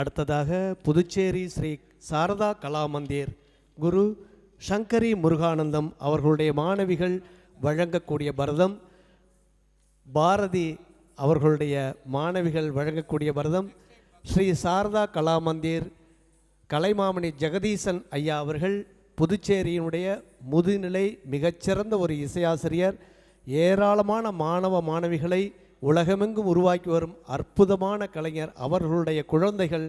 அடுத்ததாக புதுச்சேரி ஸ்ரீ சாரதா கலா மந்திர் குரு சங்கரி முருகானந்தம் அவர்களுடைய மாணவிகள் வழங்கக்கூடிய பரதம், பாரதி அவர்களுடைய மாணவிகள் வழங்கக்கூடிய பரதம், ஸ்ரீ சாரதா கலா மந்திர் கலைமாமணி ஜெகதீசன் ஐயா அவர்கள் புதுச்சேரியினுடைய முதுநிலை மிகச்சிறந்த ஒரு இசையாசிரியர். ஏராளமான மாணவ மாணவிகளை உலகமெங்கும் உருவாக்கி வரும் அற்புதமான கலைஞர். அவர்களுடைய குழந்தைகள்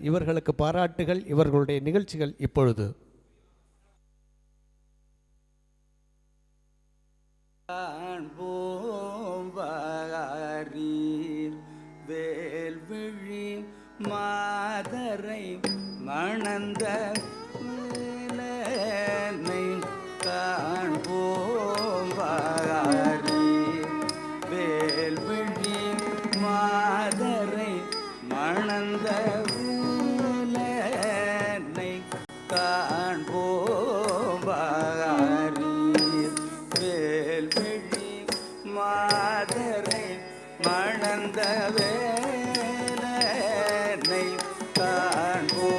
இவர்களுக்கு பாராட்டுகள். இவர்களுடைய நிகழ்ச்சிகள் இப்பொழுது. வேல்விழி மாதரை மணந்த காண்போம் வேல்விழி மாதரை மணந்த வேலனை காண்போம் வேல்விழி மாதரை மணந்த வேலனை காண்போம்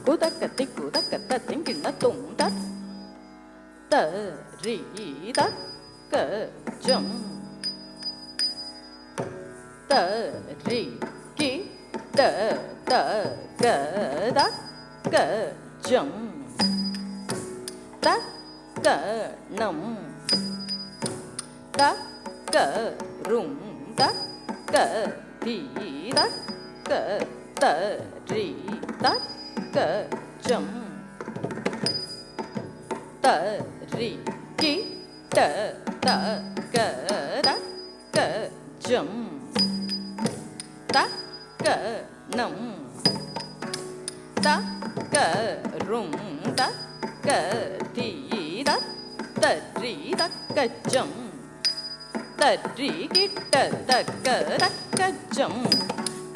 குதக்கத்தை குதக்கத்த திங்கிண்ண துந்த தரீத கஜம் தரி கி த கத கஜம் தகணம் தகரும் தகதீத கதரி தகஜம் தரி கி த கத கஜம் தகணம் தகரும் தகதீத தரி தகஜம் தரி கிட்ட தகஜம்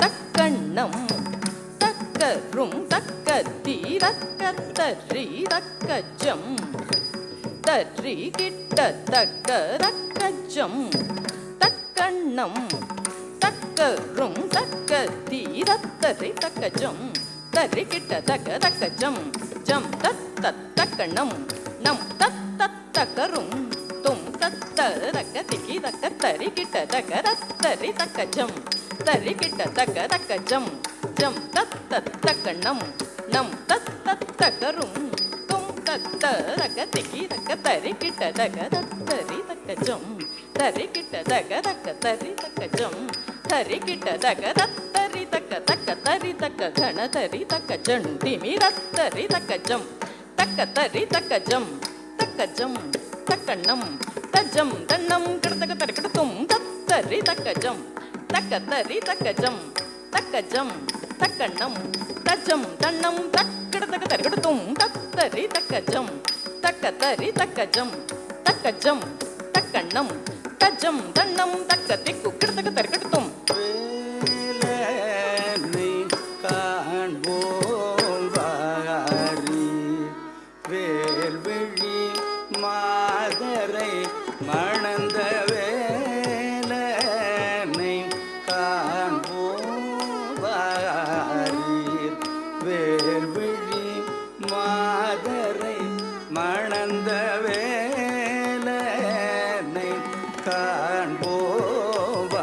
தக்கண்ணம் தக்கரும் தக்கதீத தரி தகஜம் தரி கிட்ட தகஜம் தக்கண்ணம் தக்கரும் தக்கதீத தரி தகஜம் தரி கிட்ட தகஜம் ஜம் தக்கண்ணம் நம் தக்கரும் தும் தக்கதிகி தரி கிட்ட தரி தகஜம் தரி கிட்ட தகஜம் ஜம் தக்கண்ணம் நம் தக்கரும் தும் தக்கதிகி தரி கிட்ட தரி தகஜம் தரி கிட்ட தரி தகஜம் தரி கிட்ட தரி தரி கண தரி தகஜம் திமிர தரி தகஜம் தரி தகஜம் தகஜம் தக்கண்ணம் தஜம் தன்னம் கிடத்தக தரி கிடத்தும் தரி தகஜம் தரி தகஜம் தகஜம் தக்கண்ணம் தஜம் தன்னம் தக்கிடத்தக தரி கிடத்தும் தரி தகஜம் தரி தகஜம் தகஜம் தக்கண்ணம் தஜம் தன்னம் தக்கதிக்கு கிடத்தக தரி கிடத்தும் வேல்விழி மாதரை மணந்த வேலனை காண்போம் வேல்விழி மாதரை மணந்த வேலனை காண்போம்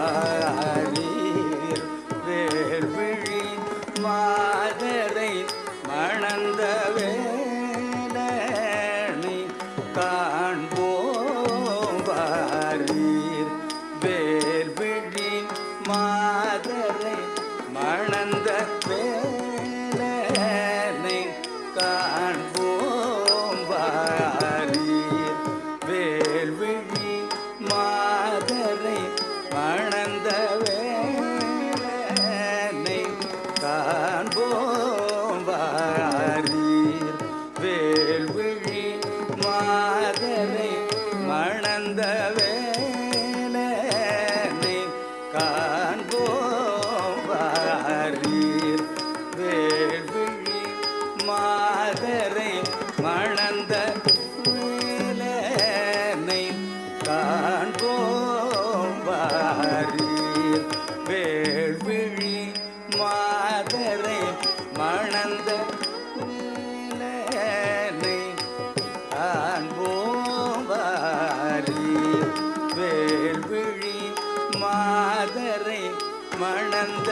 வேல்விழி மாதரை மணந்த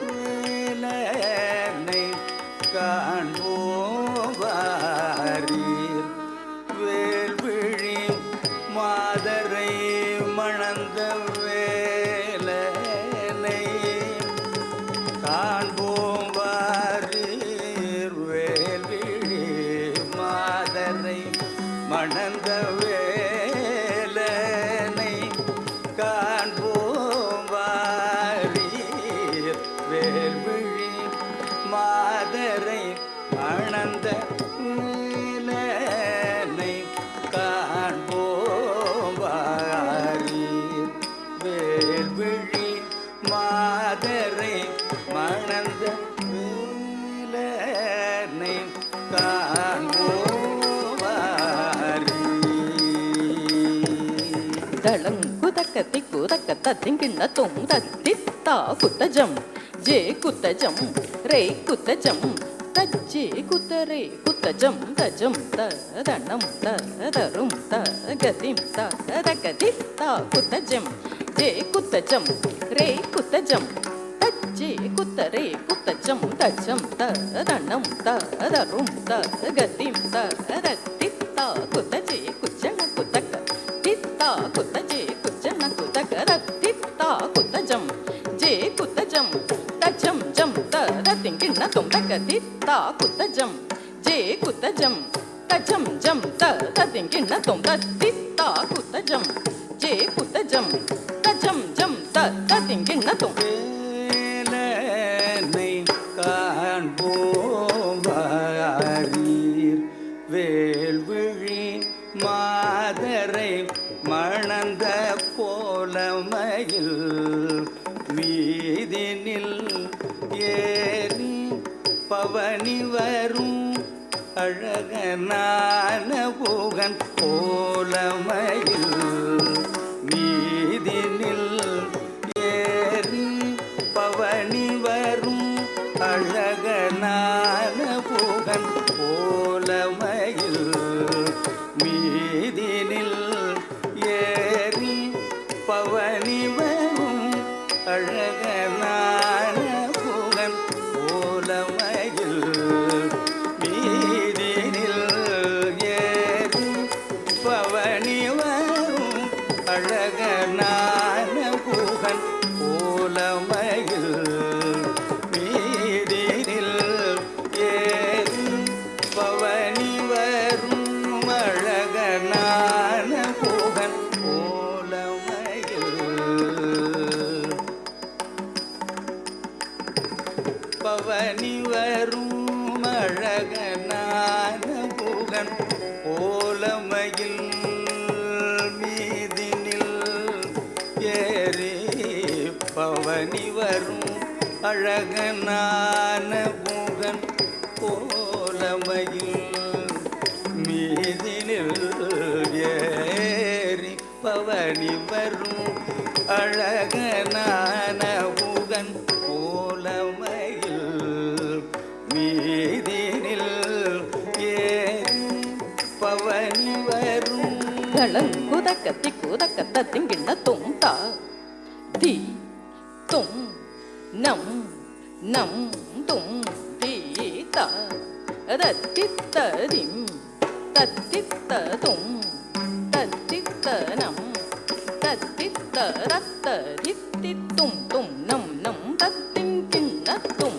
வேலனை காண்போவாரீர் வேல்விழி மாதரை மணந்த வேலனை காண்போவாரீர் வேல்விழி மாதரை மணந்த வேலனை காண்போவாரீர் வேல்விழி மாதரை மணந்த வேலனை காண்போவாரீர் வேல்விழி மாதரை மணந்த வேலனை காண்போவாரீர் தளங்குதக்க திக்குதக்க திங்கிண்ண தும் தத்தித்தா குத்தஜம் ஜே குத்தஜம் ரே குத்தஜம் தஜ்ஜே குத்தரே குத்தஜம் தஜம் தரணம் தரும் தகதிம் தகதித்தா குத்தஜம் ஜே குத்தஜம் ரே குத்தஜம் தஜ்ஜே குத்தரே குத்தஜம் தஜம் தரணம் தரும் தகதிம் தரத்தித்தா குத்தஜே குச்சன குத்தக்க தித்தா குத்தஜே குச்சன குத்தக்க ரத்தித்தா குத்தஜம் ஜே குத்தஜம் தஜம் ஜம் தரத்திங்கிண்ண தும் தக்க தித்தா குத்தஜம் ஜே குத்தஜம் தஜம் ஜம் தரத்திங்கிண்ண தும் தத்தித்தா குத்தஜம் ஜே குத்தஜம் தஜம் ஜம் தரத்திங்கிண்ண தும் வேலனை காண்போவாரீர் வேல்விழி மாதரை மணந்த கோலமயில் மீதினில் ஏறி பவனி வரும் அழகனான புகன் கோலமயில் மீதினில் ஏறி பவனி வரும் அழகனான புகன் கோலமயில் மீதினில் ஏறி பவனி வரும் அழகனான புகன் கோலமயில் மீதினில் ஏறி பவனி வரும் அழகனான புகன் கோலமயில் மீதினில் ஏறி பவனி வரும் அழகனான புகன் கோலமயில் பவனி வரும் அழகனான புகன் கோலமயில் மீதினில் ஏறி பவனி வரும் அழகனான புகன் கோலமயில் மீதினில் ஏறி பவனி வரும் அழகனான புகன் கோலமயில் மீதினில் ஏறி பவனி வரும் தளங்குதக்க திக்குதக்க திங்கிண்ண தும் தா தி தும் நம் நம் தும் தி தா ரத்தித்தரிம் தத்தித்த தும் தத்தித்த நம் தத்தித்த ரத்த தித்தி தும் தும் நம் நம் தத்திம் கிண்ணத்தும்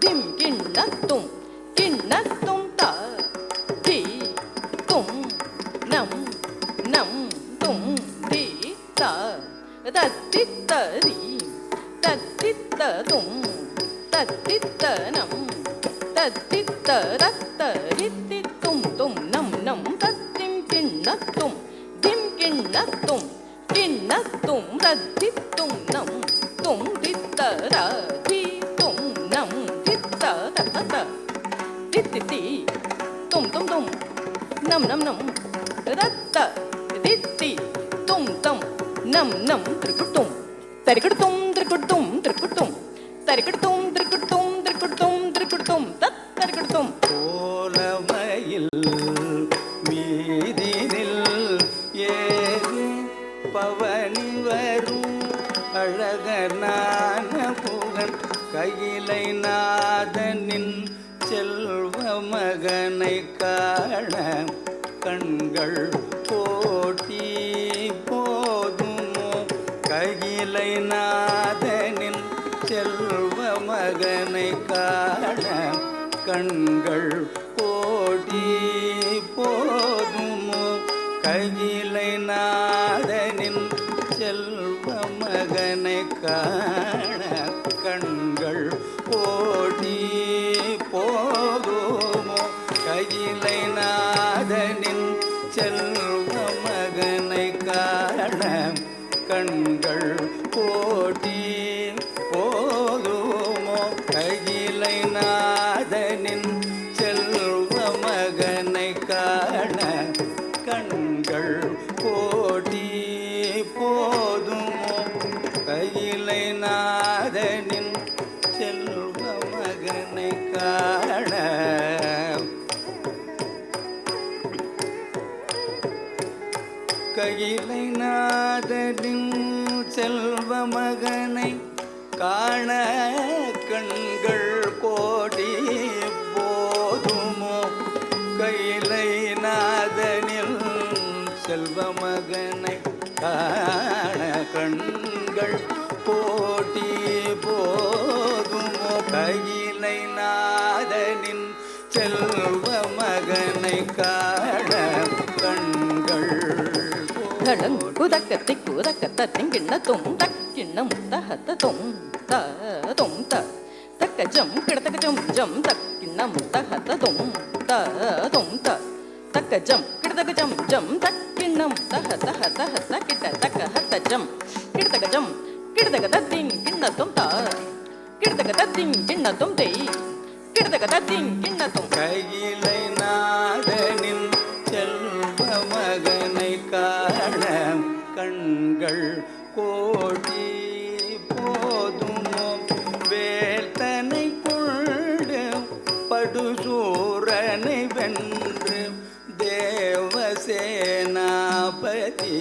திம் கிண்ணத்தும் கிண்ணத்தும் தா தி தும் நம் நம் தும் தி தா தத்தித்தரி தத்தித்த தும் தத்தித்த நம் தத்தித்த ரத்த தித்தி தும் தும் நம் நம் தத்திம் கிண்ணத்தும் திம் கிண்ணத்தும் கிண்ணத்தும் ரத்தித்தும் நம் தும் தித்த ரி தும் நம் தித்த தத்த தித்தி தும் தும் தும் நம் நம் நம் ரத்த தித்தி தும் தம் நம் நம் திருக்குட்டும் தரிக்குட்டும் திருக்குட்டும் திருக்குட்டும் தரிக்குட்டும் திருக்குட்டும் திருக்குட்டும் திருக்குட்டும் தத் தரிக்குட்டும் கோலமயில் மீதினில் ஏறி பவனி அழகனான புகன் கையிலை நாதனின் செல்வ மகனை காண கண்கள் போட்டி போதுமோ கையிலை நாதனின் செல்வ மகனை காண கண்கள் போட்டி போதுமோ கையிலை நாதனின் செல்வ மகனை காண கண்கள் போட்டி போதுமோ கையிலை நாதனின் செல்வ மகனை காண கண்கள் போட்டி போதுமோ கையிலை நாதனின் செல்வ மகனை காண கண்கள் போட்டி போதுமோ கையிலை நாதனின் செல்வ மகனை காண கையிலை நாதனின் செல்வ மகனை காண கண்கள் கோடி போதுமோ கையிலை நாதனில் செல்வ மகனை காண கண்கள் கோடி போதுமோ கையிலை நாதனின் செல்வ மகனை காண கண்கள் தடங்குதக்க திக்குதக்க தத்திங்கிண்ண தும் தக்கிண்ணம் தஹத்த தும் த தும் த தக்க ஜம் கிடத்தக்க ஜம் ஜம் தக்கிண்ணம் தஹத்த தும் த தும் த தக்க ஜம் கிடத்தக்க ஜம் ஜம் தக்கிண்ணம் தஹ தஹ தஹ தக்கிட்ட தக்க ஹத்த ஜம் கிடத்தக்க ஜம் கிடத்தக்க தத்திங் கிண்ணத்தும் த கிடத்தக்க தத்திங் கிண்ணத்தும் தெய் கிடத்தக்க தத்திங் கிண்ணத்தும் கையிலை நாதனின் செல்வ மகனை காண கண்கள் கோடி போதுமோ வேல்தனை கொண்டு படுசூரனை வென்று தேவசேனாபதி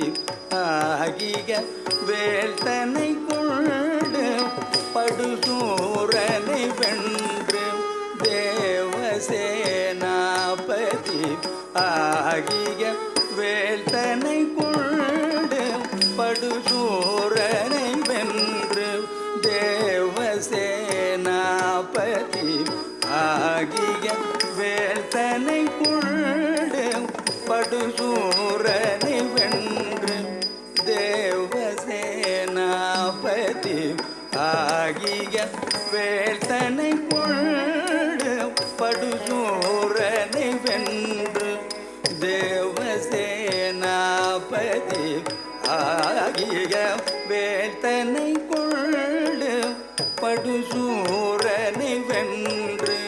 ஆகிய வேல்தனை கொண்டு படுசூரனை வென்று தேவசேனாபதி ஆகிய வேல்தனை கொண்டு படுசூரனை வென்று தேவசேனாபதி ஆகிய வேல்தனை கொண்டு படுசூரனை வென்று தேவசேனாபதி ஆகிய வேல்தனை கொண்டு படுசூரனை வென்று தேவசேனாபதி ஆகிய வேல்தனை கொண்டு படுசூரனை வென்று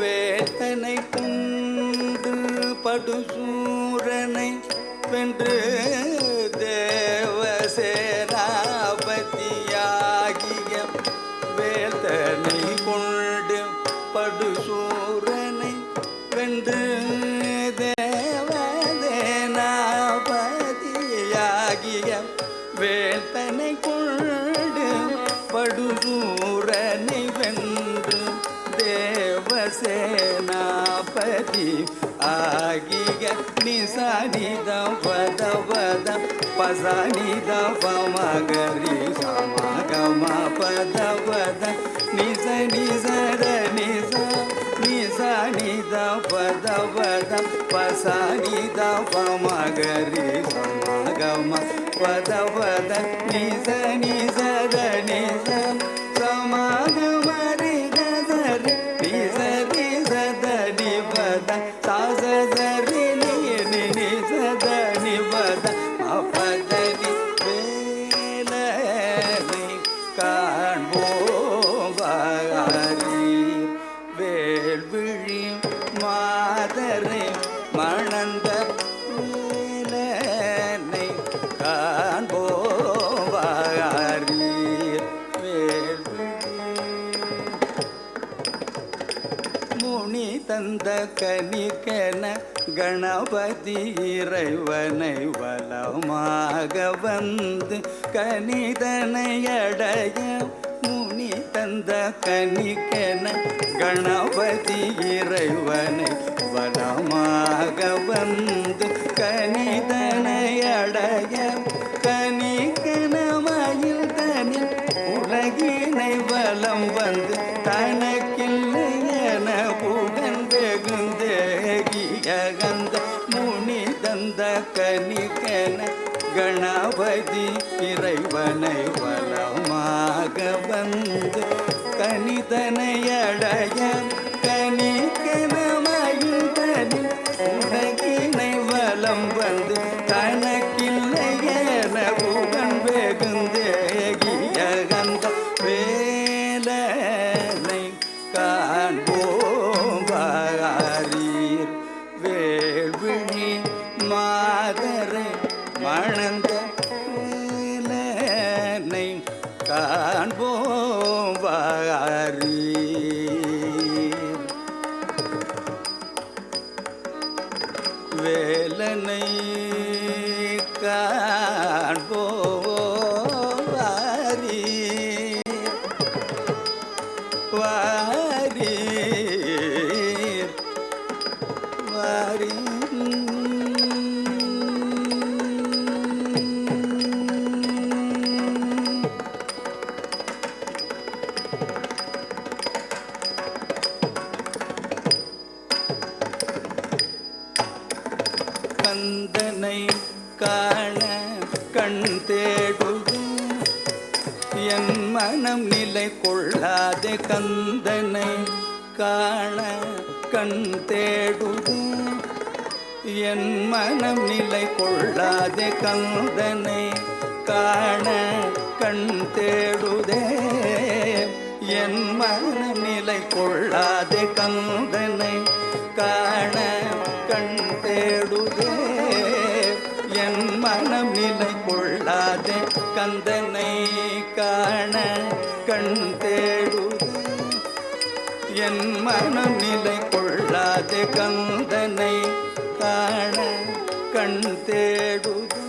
வேல்தனை கொண்டு படுசூரனை வென்று தேவசேனாபதியாகிய வேல்தனை கொண்டு படுசூரனை வென்று தேவசேனாபதியாகிய வேல்தனை கொண்டு படுசூரனை வென்று தேவசேனாபதி ஆகிய நிசானித பதவத பசானித பமகரி சமகம பதவத நிச நிசத நிச நிசானித பதவத பசானித பமகரி சமகம பதவத நிச நிசத நிச சமகம ரிகதரி நிச நிசத நிபத சாசதரி நிசத நிபத அப்பதனி வேலனை காண்போம் வாரி வேல்விழி மாதரை மணந்த வேலனை காண்போம் வாரி கணபதி இறைவனை வலமாக வந்து கனிதனை அடைய முனி தந்த கனிக்கென கணபதி இறைவனை வலமாக வந்து கனிதனை அடைய கனிக்கென மயில் தனில் உலகினை வலம் வந்து தனக்கில்லை என புகழ்ந்தெகுந்தேகியகந்த முனி தந்த கனிக்கென கணபதி இறைவனை வலமாக வந்து கனிதனை அடைய கனிக்கென மயில் தனில் உலகினை வலம் வந்து தனக்கில்லை என புகழ்ந்தெகுந்தேகியகந்த வேலனை காண்போம் வாரீர் வேள்விழி மாதரை மணந்த வேலனை காண்போம் வாரீர் வேலனை காண்போம் வாரீர் வாரீர் வாரீர் கந்தனை காண கண் தேடுது என் மனம் நிலை கொள்ளாதே கந்தனை காண கண் தேடுது என் மனம் நிலை கொள்ளாதே கந்தனை காண கண் தேடுதே என் மனம் நிலை கொள்ளாதே கந்தனை காண கண் தேடுதே என் மனம் நிலை கொள்ளாதே கந்தனை காண கண் தேடுதே என் மனம் நிலை கொள்ளாதே கந்தனை காண கண் தேடுதே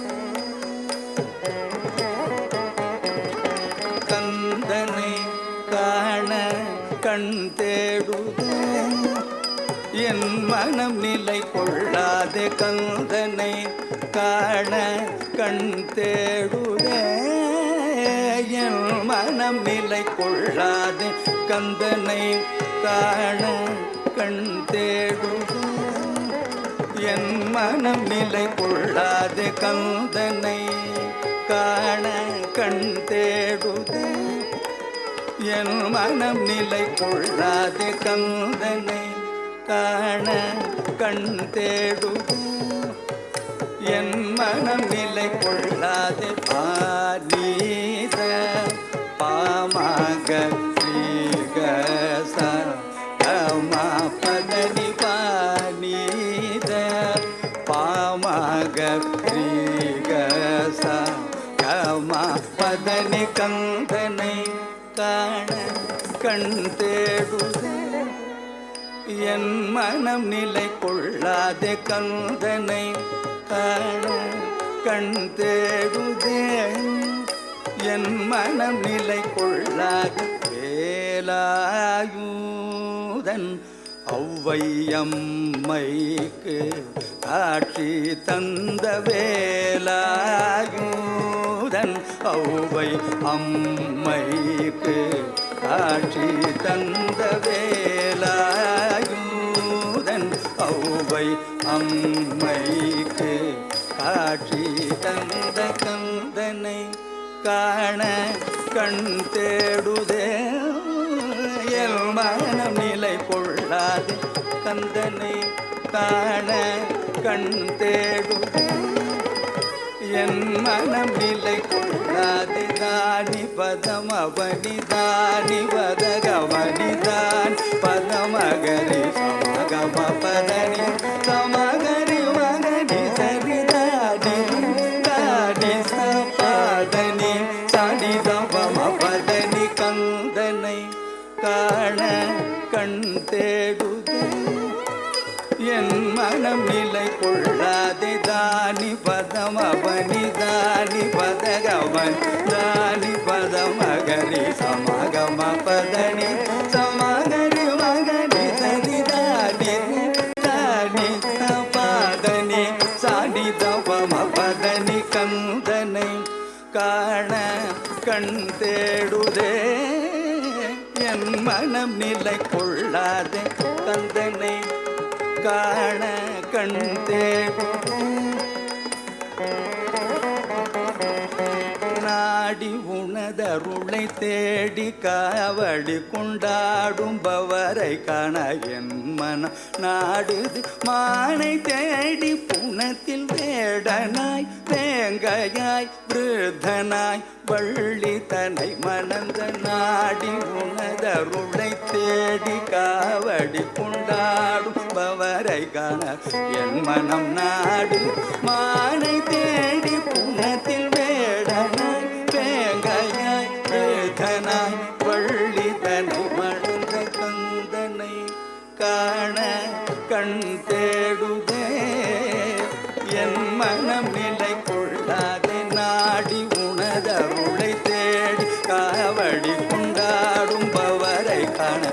கந்தனை காண கண் தேடுதே என் மனம் நிலை கொள்ளாதே கந்தனை காண கண் தேடுதே என் மனம் நிலை கொள்ளாதே கந்தனை காண கண் தேடுதே என் மனம் நிலை கொள்ளாதே கந்தனை காண கண் தேடுதே என் மனம் நிலை கொள்ளாதே கந்தனை காண கண் தேடுதே என் மனம் நிலை கொள்ளாதே பாலீத பாமாக ஸ்ரீகச கமா பதனி பாலீத பாமாக ஸ்ரீகச கமா பதனி கந்தனை காண கண் தேடுதே என் மனம் நிலை கொள்ளாதே கந்தனை காண கண் தேடுதே என் மனம் நிலை கொள்ளாதே வேலாயுதன் ஔவையம்மைக்கு காட்சி தந்த வேலாயுதன் ஔவை அம்மைக்கு காட்சி தந்த வேலாயுதன் ஔவை அம்மைக்கு காட்சி தந்த கந்தனை காண கண் தேடுதே என் மனம் நிலை கொள்ளாதே கந்தனை காண கண் தேடுதே என் மனம் நிலை கொள்ளாதே தானி பதம் அவனி தானி பதகவனி தான் பதமகரி சமகம பதனி சமகரி மகனி சரி தாடி தாடி சபாதனி சடி தபம பதனி கந்தனை காண கண் தேடுதே என் மனம் நிலை ni padama pani dani padagaman dani padama gari samagama padani samagari magani sani dani dani padani sani dapama padani கந்தனை காண கண் தேடுதே என் மனம் நிலை கொள்ளாதே கந்தனை காண கண் தேடு நாடி உனதருளை தேடி காவடி கொண்டாடும் பவரை காண என் மனம் நாடுது மானை தேடி புனத்தில் வேடனாய் வேங்கையாய் விருத்தனாய் வள்ளி தனை மணந்த நாடி உனதருளை தேடி காவடி கொண்டாடும் பவரை காண என் மனம் நாடு மானை தேடி புனத்தில் வேடனாய் வேங்கையாய் விருத்தனாய் வள்ளி தனை மணந்த கந்தனை காண கண் தேடுதே என் மனம் நிலை கொள்ளாதே நாடி உனதருளை தேடி காவடி கொண்டாடும் பவரை காண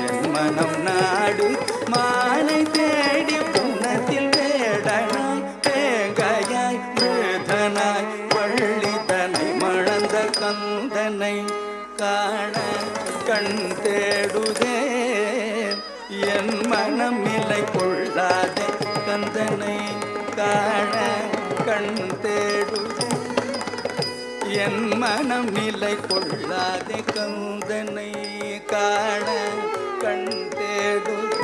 என் மனம் நாடு மானை தேடி புனத்தில் வேடனாய் வேங்கையாய் விருத்தனாய் வள்ளி தனை மணந்த கந்தனை காண கண் தேடுதே என் மனம் நிலை கொள்ளாதே கந்தனை காண கண் தேடுதே என் மனம் நிலை கொள்ளாதே கந்தனை காண கண் தேடுதே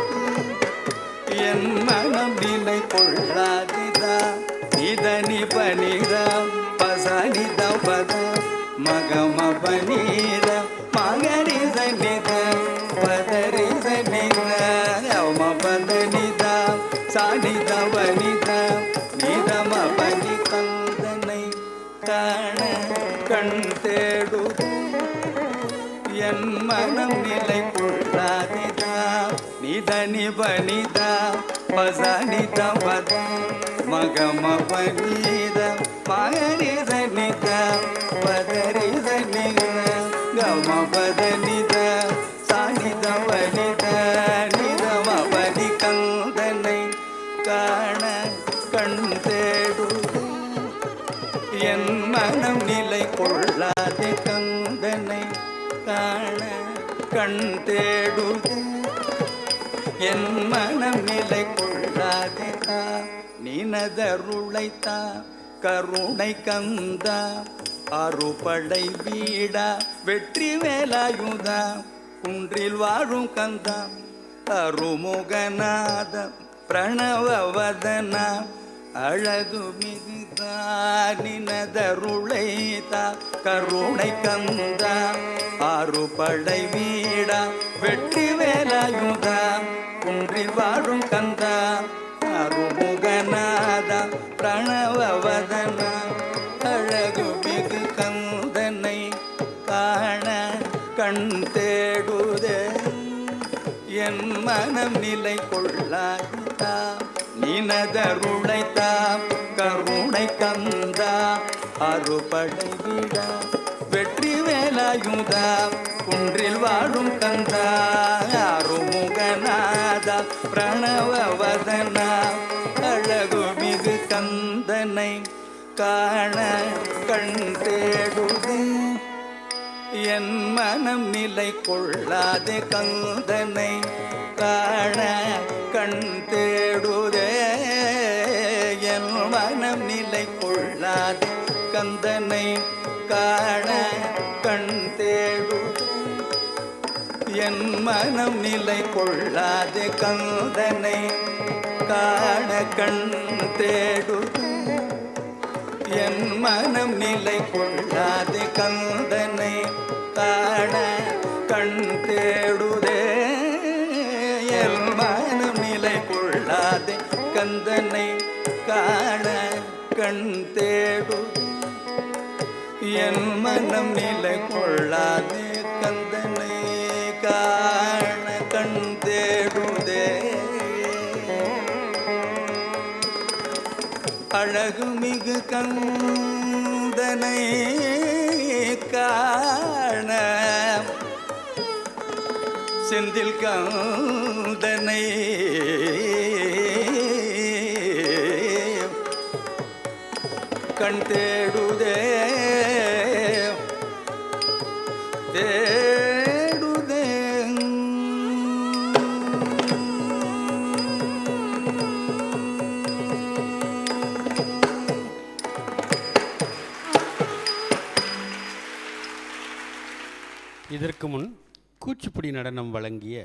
என் மனம் நிலை கொள்ளாதிதா நிதனி பனிதா பசனித பத மகம பனீர மகரி சனித பதரி சனித யம பதனித சானித வனித நிதம பனி கந்தனை காண கண் தேடுதே என் மனம் நிலை கொள்ளாதிதா நிதனி பனிதா பசனித பத மகம பனீர மகரி சனித பதரி சனித கம பதனித சானித வனித நிதம பனி கந்தனை காண கண் தேடுதே என் மனம் நிலை கொள்ளாதே கந்தனை காண கண் தேடுதே என் மனம் நிலை கொள்ளாதே நினதருளைத்தா கருணை கந்தா அறுபடை வீடா வெற்றி வேலாயுதா குன்றில் வாழும் கந்தா அருமுகநாத பிரணவவதனா அழகு மிகுதா நினதருளைத்தா கருணை கந்தா அறுபடை வீடா வெற்றி வேலாயுதா குன்றில் வாழும் கந்தா அருமுகநாத பிரணவவதனா அழகு மிகு கந்தனை காண கண் தேடுதே என் மனம் நிலை கொள்ளாதா நினதருளைத்தா கருணை கந்தா அறுபடை வீடா வெற்றி வேலாயுதா குன்றில் வாழும் கந்தா அருமுகநாத பிரணவவதனா அழகு மிகு கந்தனை காண கண் தேடுதே என் மனம் நிலை கொள்ளாதே கந்தனை காண கண் தேடுதே என் மனம் நிலை கொள்ளாதே கந்தனை காண கண் தேடுதே என் மனம் நிலை கொள்ளாதே கந்தனை காண கண் தேடுதே என் மனம் நிலை கொள்ளாதே கந்தனை காண கண் தேடுதே என் மனம் நிலை கொள்ளாதே கந்தனை காண கண் தேடுதே என் மனம் நிலை கொள்ளாதே கந்தனை காண கண் தேடுதே அழகுமிகு கந்தனை காண செந்தில் கந்தனை கண் தேடுதே தேடுதே. இதற்கு முன் கூச்சிப்புடி நடனம் வழங்கிய